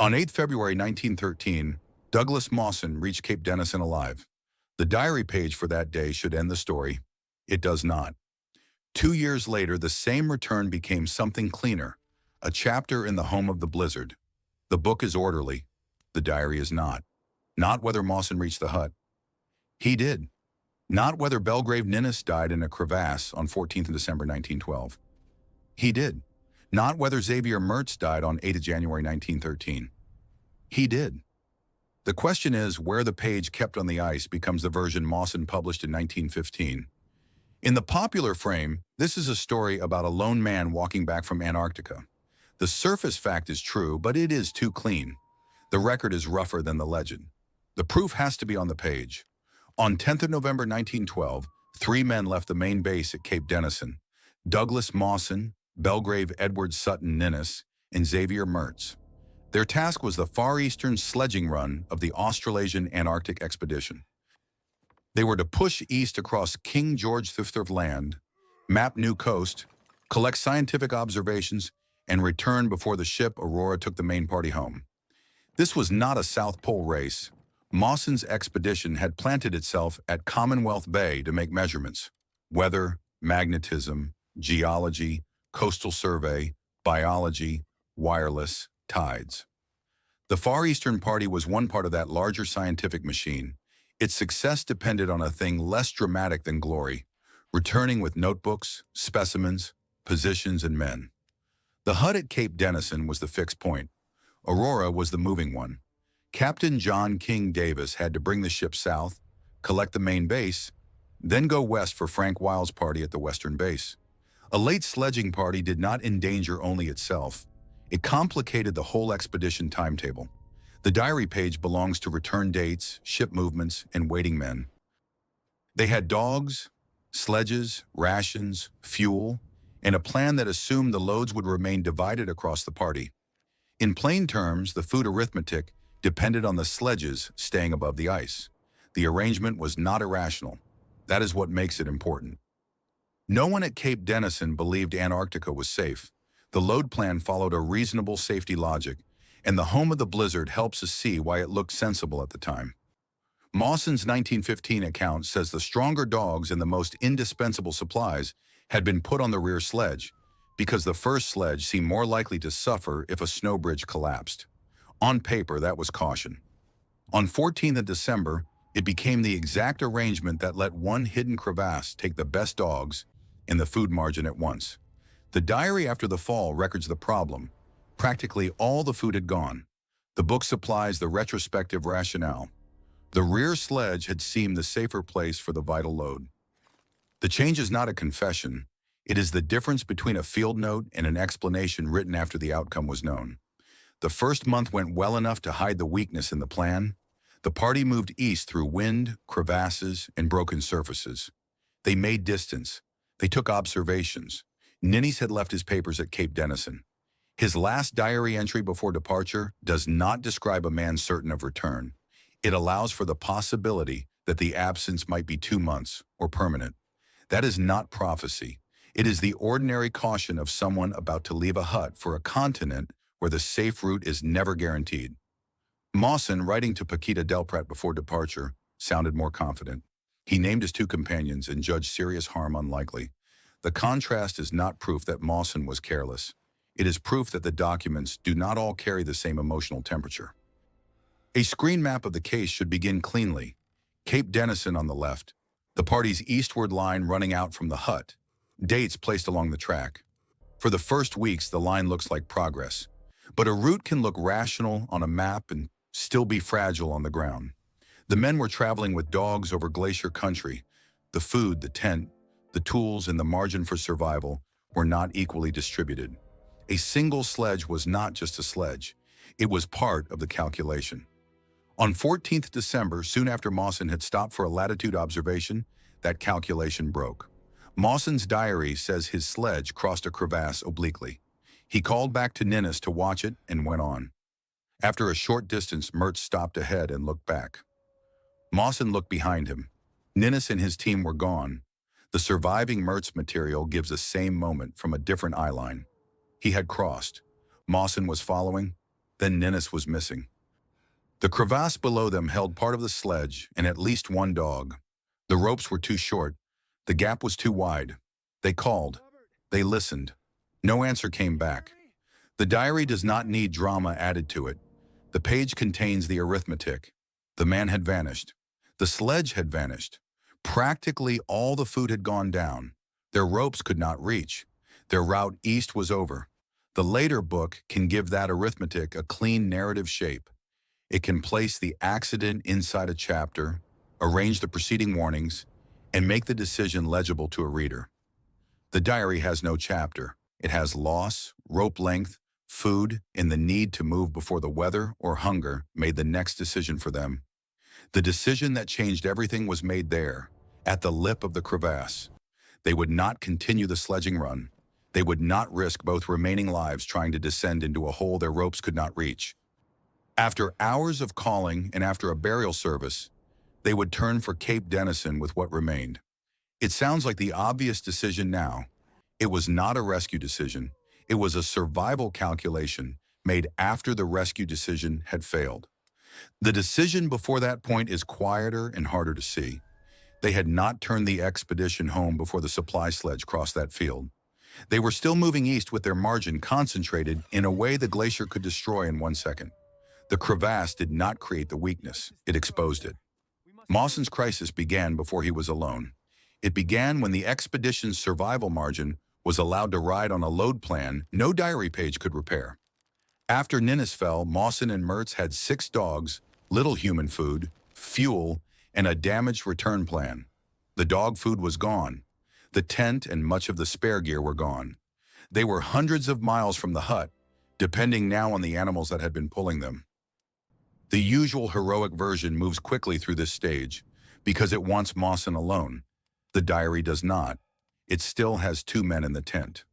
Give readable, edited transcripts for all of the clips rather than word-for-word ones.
On 8 February 1913, Douglas Mawson reached Cape Denison alive. The diary page for that day should end the story. It does not. 2 years later, the same return became something cleaner, a chapter in the home of the blizzard. The book is orderly. The diary is not. Not whether Mawson reached the hut. He did. Not whether Belgrave Ninnis died in a crevasse on 14th December 1912. He did. Not whether Xavier Mertz died on 8th January 1913. He did. The question is where the page kept on the ice becomes the version Mawson published in 1915. In the popular frame, this is a story about a lone man walking back from Antarctica. The surface fact is true, but it is too clean. The record is rougher than the legend. The proof has to be on the page. On 10th of November 1912, 3 men left the main base at Cape Denison: Douglas Mawson, Belgrave Edward Sutton Ninnis, and Xavier Mertz. Their task was the far eastern sledging run of the Australasian Antarctic Expedition. They were to push east across King George V Land, map new coast, collect scientific observations, and return before the ship Aurora took the main party home. This was not a South Pole race. Mawson's expedition had planted itself at Commonwealth Bay to make measurements: weather, magnetism, geology, coastal survey, biology, wireless, tides. The Far Eastern Party was one part of that larger scientific machine. Its success depended on a thing less dramatic than glory: returning with notebooks, specimens, positions, and men. The hut at Cape Denison was the fixed point. Aurora was the moving one. Captain John King Davis had to bring the ship south, collect the main base, then go west for Frank Wild's party at the western base. A late sledging party did not endanger only itself. It complicated the whole expedition timetable. The diary page belongs to return dates, ship movements, and waiting men. They had dogs, sledges, rations, fuel, and a plan that assumed the loads would remain divided across the party. In plain terms, the food arithmetic depended on the sledges staying above the ice. The arrangement was not irrational. That is what makes it important. No one at Cape Denison believed Antarctica was safe. The load plan followed a reasonable safety logic, and the home of the blizzard helps us see why it looked sensible at the time. Mawson's 1915 account says the stronger dogs and the most indispensable supplies had been put on the rear sledge, because the first sledge seemed more likely to suffer if a snow bridge collapsed. On paper, that was caution. On 14th of December, it became the exact arrangement that let one hidden crevasse take the best dogs and the food margin at once. The diary after the fall records the problem. Practically all the food had gone. The book supplies the retrospective rationale. The rear sledge had seemed the safer place for the vital load. The change is not a confession. It is the difference between a field note and an explanation written after the outcome was known. The first month went well enough to hide the weakness in the plan. The party moved east through wind, crevasses, and broken surfaces. They made distance. They took observations. Ninnis had left his papers at Cape Denison. His last diary entry before departure does not describe a man certain of return. It allows for the possibility that the absence might be 2 months or permanent. That is not prophecy. It is the ordinary caution of someone about to leave a hut for a continent where the safe route is never guaranteed. Mawson, writing to Paquita Delprat before departure, sounded more confident. He named his 2 companions and judged serious harm unlikely. The contrast is not proof that Mawson was careless. It is proof that the documents do not all carry the same emotional temperature. A screen map of the case should begin cleanly. Cape Denison on the left, the party's eastward line running out from the hut, dates placed along the track. For the first weeks, the line looks like progress. But a route can look rational on a map and still be fragile on the ground. The men were traveling with dogs over glacier country. The food, the tent, the tools, and the margin for survival were not equally distributed. A single sledge was not just a sledge. It was part of the calculation. On 14th December, soon after Mawson had stopped for a latitude observation, that calculation broke. Mawson's diary says his sledge crossed a crevasse obliquely. He called back to Ninnis to watch it and went on. After a short distance, Mertz stopped ahead and looked back. Mawson looked behind him. Ninnis and his team were gone. The surviving Mertz material gives the same moment from a different eyeline. He had crossed. Mawson was following. Then Ninnis was missing. The crevasse below them held part of the sledge and at least one dog. The ropes were too short. The gap was too wide. They called. They listened. No answer came back. The diary does not need drama added to it. The page contains the arithmetic. The man had vanished. The sledge had vanished. Practically all the food had gone down. Their ropes could not reach. Their route east was over. The later book can give that arithmetic a clean narrative shape. It can place the accident inside a chapter, arrange the preceding warnings, and make the decision legible to a reader. The diary has no chapter. It has loss, rope length, food, and the need to move before the weather or hunger made the next decision for them. The decision that changed everything was made there, at the lip of the crevasse. They would not continue the sledging run. They would not risk both remaining lives trying to descend into a hole their ropes could not reach. After hours of calling and after a burial service, they would turn for Cape Denison with what remained. It sounds like the obvious decision now. It was not a rescue decision. It was a survival calculation made after the rescue decision had failed. The decision before that point is quieter and harder to see. They had not turned the expedition home before the supply sledge crossed that field. They were still moving east with their margin concentrated in a way the glacier could destroy in 1 second. The crevasse did not create the weakness, it exposed it. Mawson's crisis began before he was alone. It began when the expedition's survival margin was allowed to ride on a load plan no diary page could repair. After Ninnis fell, Mawson and Mertz had 6 dogs, little human food, fuel, and a damaged return plan. The dog food was gone. The tent and much of the spare gear were gone. They were hundreds of miles from the hut, depending now on the animals that had been pulling them. The usual heroic version moves quickly through this stage because it wants Mawson alone. The diary does not. It still has 2 men in the tent.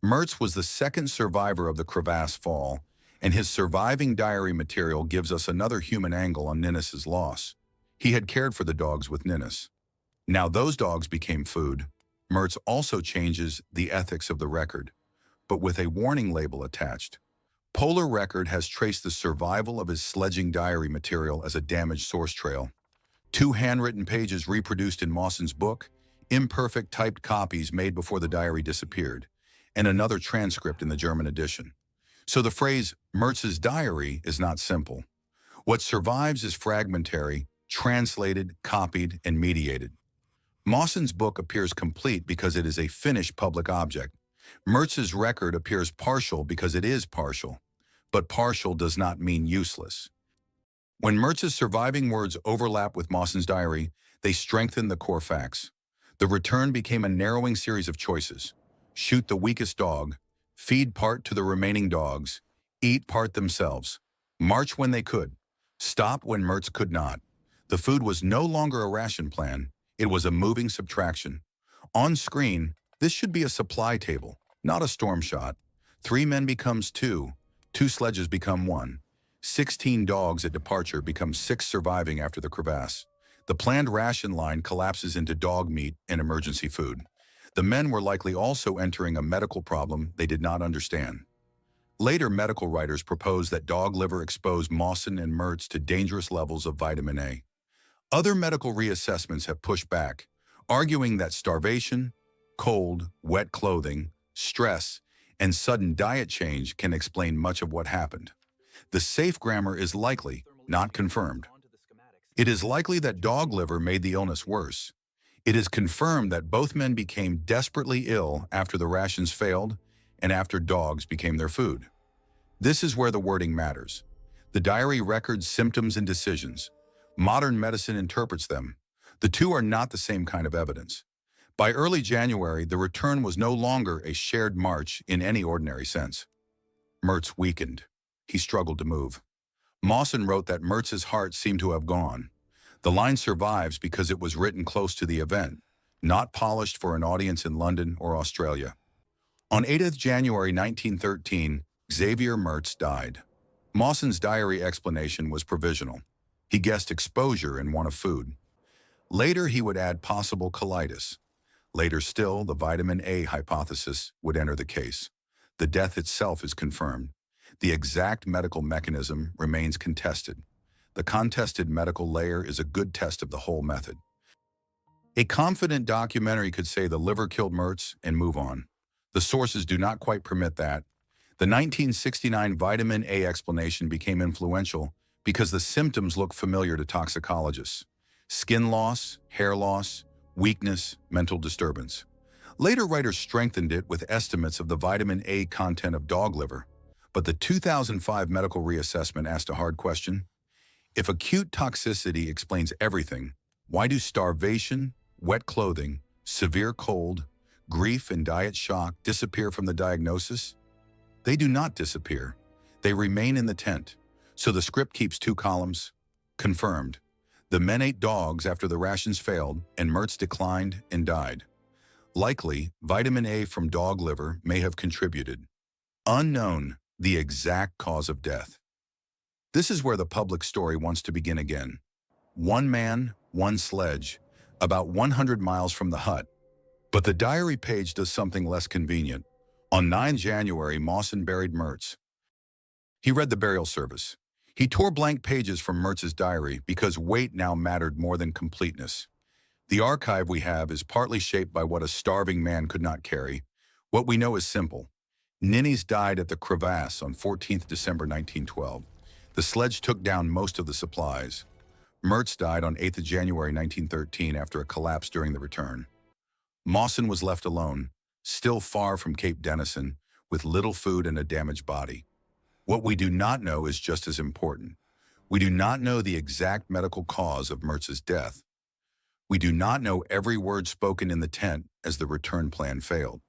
Mertz was the second survivor of the crevasse fall, and his surviving diary material gives us another human angle on Ninnis's loss. He had cared for the dogs with Ninnis. Now those dogs became food. Mertz also changes the ethics of the record, but with a warning label attached. Polar Record has traced the survival of his sledging diary material as a damaged source trail. 2 handwritten pages reproduced in Mawson's book, imperfect typed copies made before the diary disappeared, and another transcript in the German edition. So the phrase, Mertz's diary, is not simple. What survives is fragmentary, translated, copied, and mediated. Mawson's book appears complete because it is a finished public object. Mertz's record appears partial because it is partial, but partial does not mean useless. When Mertz's surviving words overlap with Mawson's diary, they strengthen the core facts. The return became a narrowing series of choices. Shoot the weakest dog, feed part to the remaining dogs, eat part themselves, march when they could, stop when Mertz could not. The food was no longer a ration plan, it was a moving subtraction. On screen, this should be a supply table, not a storm shot. 3 men becomes 2, 2 sledges become 1. 16 dogs at departure become 6 surviving after the crevasse. The planned ration line collapses into dog meat and emergency food. The men were likely also entering a medical problem they did not understand. Later medical writers proposed that dog liver exposed Mawson and Mertz to dangerous levels of vitamin A. Other medical reassessments have pushed back, arguing that starvation, cold, wet clothing, stress, and sudden diet change can explain much of what happened. The safe grammar is likely, not confirmed. It is likely that dog liver made the illness worse. It is confirmed that both men became desperately ill after the rations failed and after dogs became their food. This is where the wording matters. The diary records symptoms and decisions. Modern medicine interprets them. The two are not the same kind of evidence. By early January, the return was no longer a shared march in any ordinary sense. Mertz weakened. He struggled to move. Mawson wrote that Mertz's heart seemed to have gone. The line survives because it was written close to the event, not polished for an audience in London or Australia. On 8th January 1913, Xavier Mertz died. Mawson's diary explanation was provisional. He guessed exposure and want of food. Later, he would add possible colitis. Later still, the vitamin A hypothesis would enter the case. The death itself is confirmed. The exact medical mechanism remains contested. The contested medical layer is a good test of the whole method. A confident documentary could say the liver killed Mertz and move on. The sources do not quite permit that. The 1969 vitamin A explanation became influential because the symptoms look familiar to toxicologists: skin loss, hair loss, weakness, mental disturbance. Later writers strengthened it with estimates of the vitamin A content of dog liver, but the 2005 medical reassessment asked a hard question. If acute toxicity explains everything, why do starvation, wet clothing, severe cold, grief, and diet shock disappear from the diagnosis? They do not disappear. They remain in the tent. So the script keeps two columns. Confirmed. The men ate dogs after the rations failed, and Mertz declined and died. Likely, vitamin A from dog liver may have contributed. Unknown, the exact cause of death. This is where the public story wants to begin again. One man, one sledge, about 100 miles from the hut. But the diary page does something less convenient. On 9 January, Mawson buried Mertz. He read the burial service. He tore blank pages from Mertz's diary because weight now mattered more than completeness. The archive we have is partly shaped by what a starving man could not carry. What we know is simple. Ninnis died at the crevasse on 14th December 1912. The sledge took down most of the supplies. Mertz died on 8th January 1913 after a collapse during the return. Mawson was left alone, still far from Cape Denison, with little food and a damaged body. What we do not know is just as important. We do not know the exact medical cause of Mertz's death. We do not know every word spoken in the tent as the return plan failed.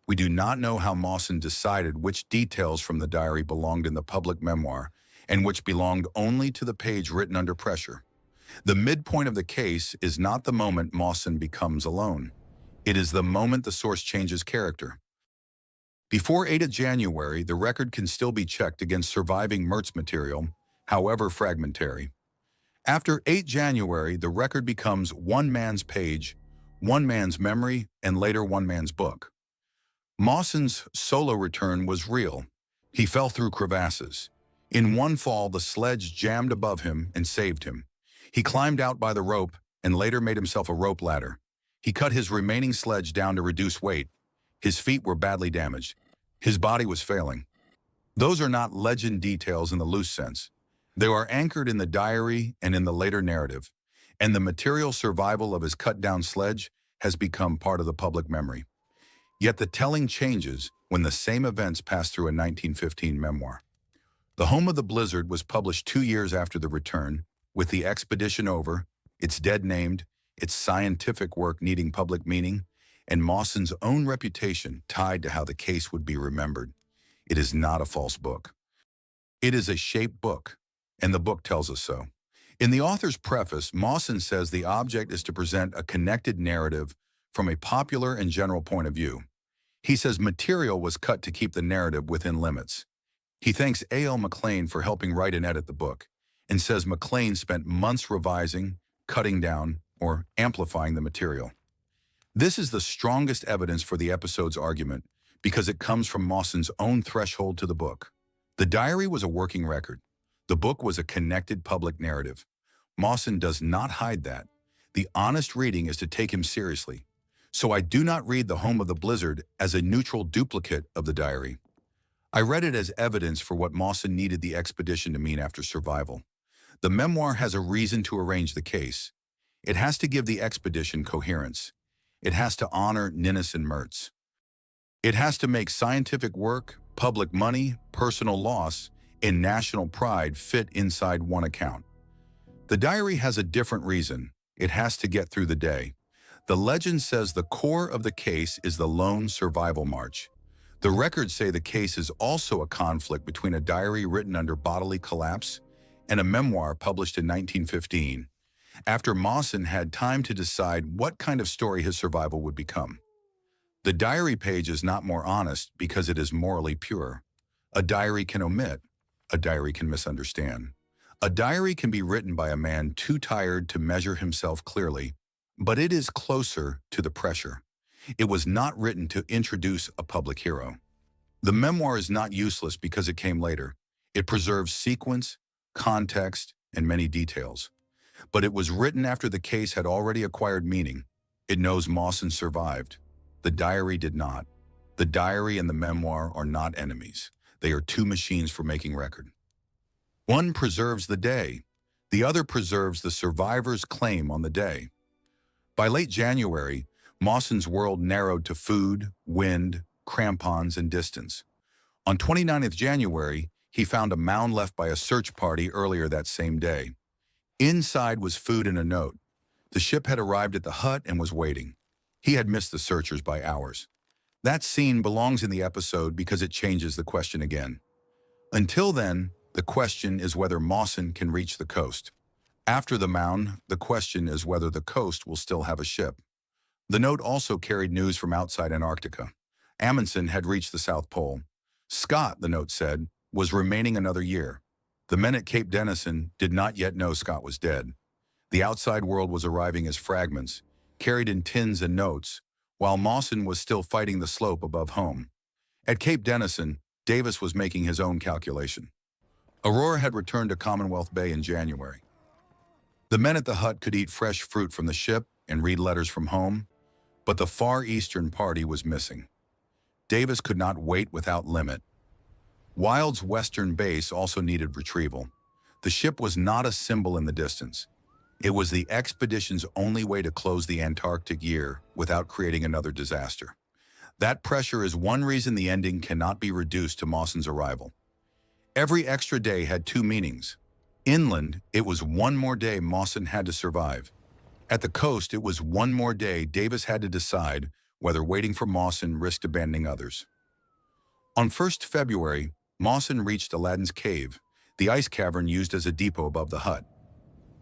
We do not know how Mawson decided which details from the diary belonged in the public memoir and which belonged only to the page written under pressure. The midpoint of the case is not the moment Mawson becomes alone. It is the moment the source changes character. Before 8th January, the record can still be checked against surviving Mertz material, however fragmentary. After 8 January, the record becomes one man's page, one man's memory, and later one man's book. Mawson's solo return was real. He fell through crevasses. In one fall, the sledge jammed above him and saved him. He climbed out by the rope and later made himself a rope ladder. He cut his remaining sledge down to reduce weight. His feet were badly damaged. His body was failing. Those are not legend details in the loose sense. They are anchored in the diary and in the later narrative, and the material survival of his cut-down sledge has become part of the public memory. Yet the telling changes when the same events pass through a 1915 memoir. The Home of the Blizzard was published 2 years after the return, with the expedition over, its dead named, its scientific work needing public meaning, and Mawson's own reputation tied to how the case would be remembered. It is not a false book. It is a shaped book, and the book tells us so. In the author's preface, Mawson says the object is to present a connected narrative from a popular and general point of view. He says material was cut to keep the narrative within limits. He thanks A.L. McLean for helping write and edit the book, and says McLean spent months revising, cutting down, or amplifying the material. This is the strongest evidence for the episode's argument because it comes from Mawson's own threshold to the book. The diary was a working record. The book was a connected public narrative. Mawson does not hide that. The honest reading is to take him seriously. So I do not read The Home of the Blizzard as a neutral duplicate of the diary. I read it as evidence for what Mawson needed the expedition to mean after survival. The memoir has a reason to arrange the case. It has to give the expedition coherence. It has to honor Ninnis and Mertz. It has to make scientific work, public money, personal loss, and national pride fit inside one account. The diary has a different reason. It has to get through the day. The legend says the core of the case is the lone survival march. The records say the case is also a conflict between a diary written under bodily collapse and a memoir published in 1915, after Mawson had time to decide what kind of story his survival would become. The diary page is not more honest because it is morally pure. A diary can omit. A diary can misunderstand. A diary can be written by a man too tired to measure himself clearly, but it is closer to the pressure. It was not written to introduce a public hero. The memoir is not useless because it came later. It preserves sequence, context, and many details. But it was written after the case had already acquired meaning. It knows Mawson survived. The diary did not. The diary and the memoir are not enemies. They are two machines for making record. One preserves the day. The other preserves the survivor's claim on the day. By late January, Mawson's world narrowed to food, wind, crampons, and distance. On 29th January, he found a mound left by a search party earlier that same day. Inside was food and a note. The ship had arrived at the hut and was waiting. He had missed the searchers by hours. That scene belongs in the episode because it changes the question again. Until then, the question is whether Mawson can reach the coast. After the mound, the question is whether the coast will still have a ship. The note also carried news from outside Antarctica. Amundsen had reached the South Pole. Scott, the note said, was remaining another year. The men at Cape Denison did not yet know Scott was dead. The outside world was arriving as fragments, carried in tins and notes, while Mawson was still fighting the slope above home. At Cape Denison, Davis was making his own calculation. Aurora had returned to Commonwealth Bay in January. The men at the hut could eat fresh fruit from the ship and read letters from home, but the far eastern party was missing. Davis could not wait without limit. Wild's western base also needed retrieval. The ship was not a symbol in the distance. It was the expedition's only way to close the Antarctic year without creating another disaster. That pressure is one reason the ending cannot be reduced to Mawson's arrival. Every extra day had two meanings. Inland, it was one more day Mawson had to survive. At the coast, it was one more day Davis had to decide whether waiting for Mawson risked abandoning others. On 1st February, Mawson reached Aladdin's cave, the ice cavern used as a depot above the hut.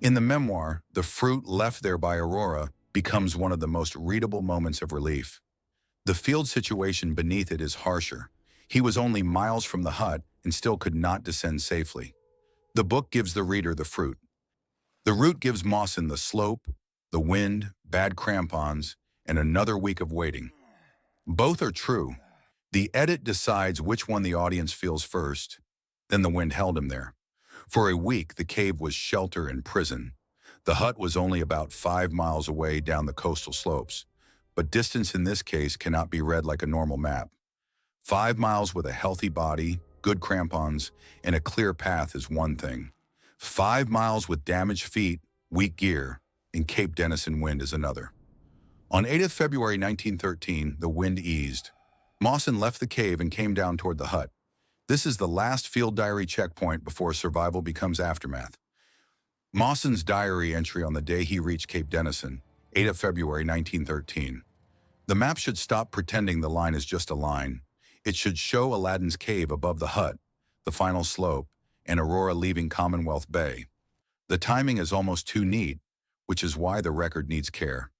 In the memoir, the fruit left there by Aurora becomes one of the most readable moments of relief. The field situation beneath it is harsher. He was only miles from the hut and still could not descend safely. The book gives the reader the fruit. The route gives Mawson the slope, the wind, bad crampons, and another week of waiting. Both are true. The edit decides which one the audience feels first, then the wind held him there. For a week, the cave was shelter and prison. The hut was only about 5 miles away down the coastal slopes, but distance in this case cannot be read like a normal map. 5 miles with a healthy body, good crampons, and a clear path is one thing. 5 miles with damaged feet, weak gear, and Cape Denison wind is another. On 8th February 1913, the wind eased. Mawson left the cave and came down toward the hut. This is the last field diary checkpoint before survival becomes aftermath. Mawson's diary entry on the day he reached Cape Denison, 8th of February 1913. The map should stop pretending the line is just a line. It should show Aladdin's cave above the hut, the final slope, and Aurora leaving Commonwealth Bay. The timing is almost too neat, which is why the record needs care.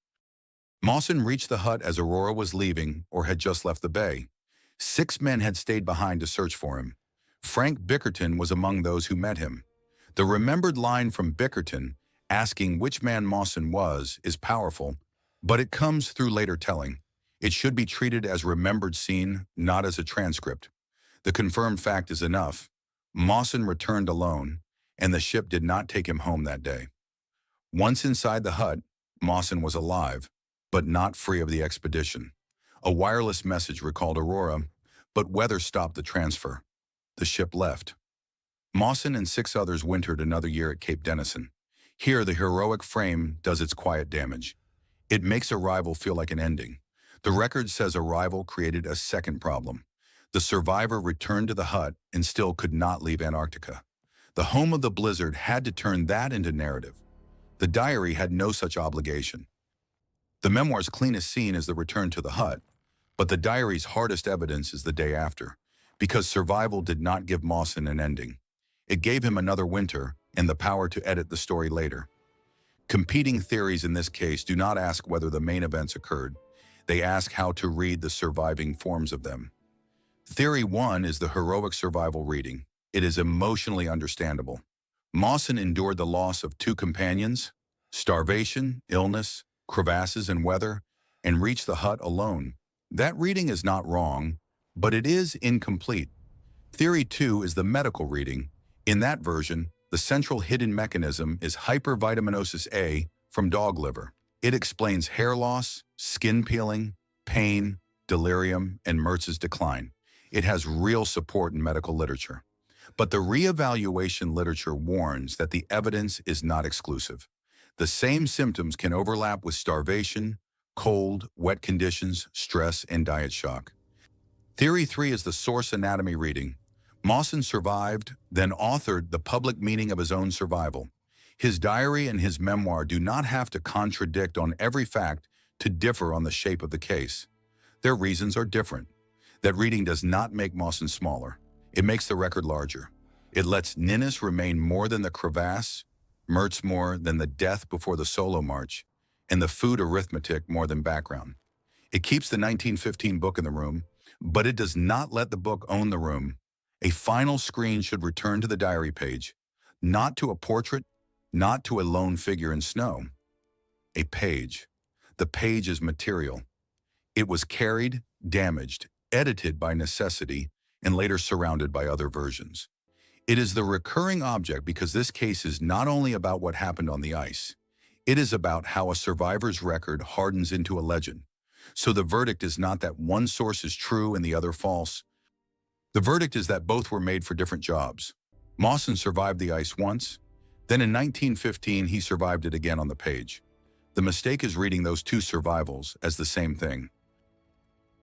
Mawson reached the hut as Aurora was leaving or had just left the bay. 6 men had stayed behind to search for him. Frank Bickerton was among those who met him. The remembered line from Bickerton, asking which man Mawson was, is powerful, but it comes through later telling. It should be treated as remembered scene, not as a transcript. The confirmed fact is enough. Mawson returned alone, and the ship did not take him home that day. Once inside the hut, Mawson was alive, but not free of the expedition. A wireless message recalled Aurora, but weather stopped the transfer. The ship left. Mawson and 6 others wintered another year at Cape Denison. Here, the heroic frame does its quiet damage. It makes arrival feel like an ending. The record says arrival created a second problem. The survivor returned to the hut and still could not leave Antarctica. The home of the blizzard had to turn that into narrative. The diary had no such obligation. The memoir's cleanest scene is the return to the hut, but the diary's hardest evidence is the day after, because survival did not give Mawson an ending. It gave him another winter and the power to edit the story later. Competing theories in this case do not ask whether the main events occurred. They ask how to read the surviving forms of them. Theory 1 is the heroic survival reading. It is emotionally understandable. Mawson endured the loss of 2 companions, starvation, illness, crevasses, and weather, and reached the hut alone. That reading is not wrong, but it is incomplete. Theory 2 is the medical reading. In that version, the central hidden mechanism is hypervitaminosis A from dog liver. It explains hair loss, skin peeling, pain, delirium, and Mertz's decline. It has real support in medical literature. But the reevaluation literature warns that the evidence is not exclusive. The same symptoms can overlap with starvation, cold, wet conditions, stress, and diet shock. Theory 3 is the source anatomy reading. Mawson survived, then authored the public meaning of his own survival. His diary and his memoir do not have to contradict on every fact to differ on the shape of the case. Their reasons are different. That reading does not make Mawson smaller. It makes the record larger. It lets Ninnis remain more than the crevasse, Mertz more than the death before the solo march, and the food arithmetic more than background. It keeps the 1915 book in the room, but it does not let the book own the room. A final screen should return to the diary page, not to a portrait, not to a lone figure in snow. A page. The page is material. It was carried, damaged, edited by necessity, and later surrounded by other versions. It is the recurring object because this case is not only about what happened on the ice. It is about how a survivor's record hardens into a legend. So the verdict is not that one source is true and the other false. The verdict is that both were made for different jobs. Mawson survived the ice once, then in 1915 he survived it again on the page. The mistake is reading those two survivals as the same thing.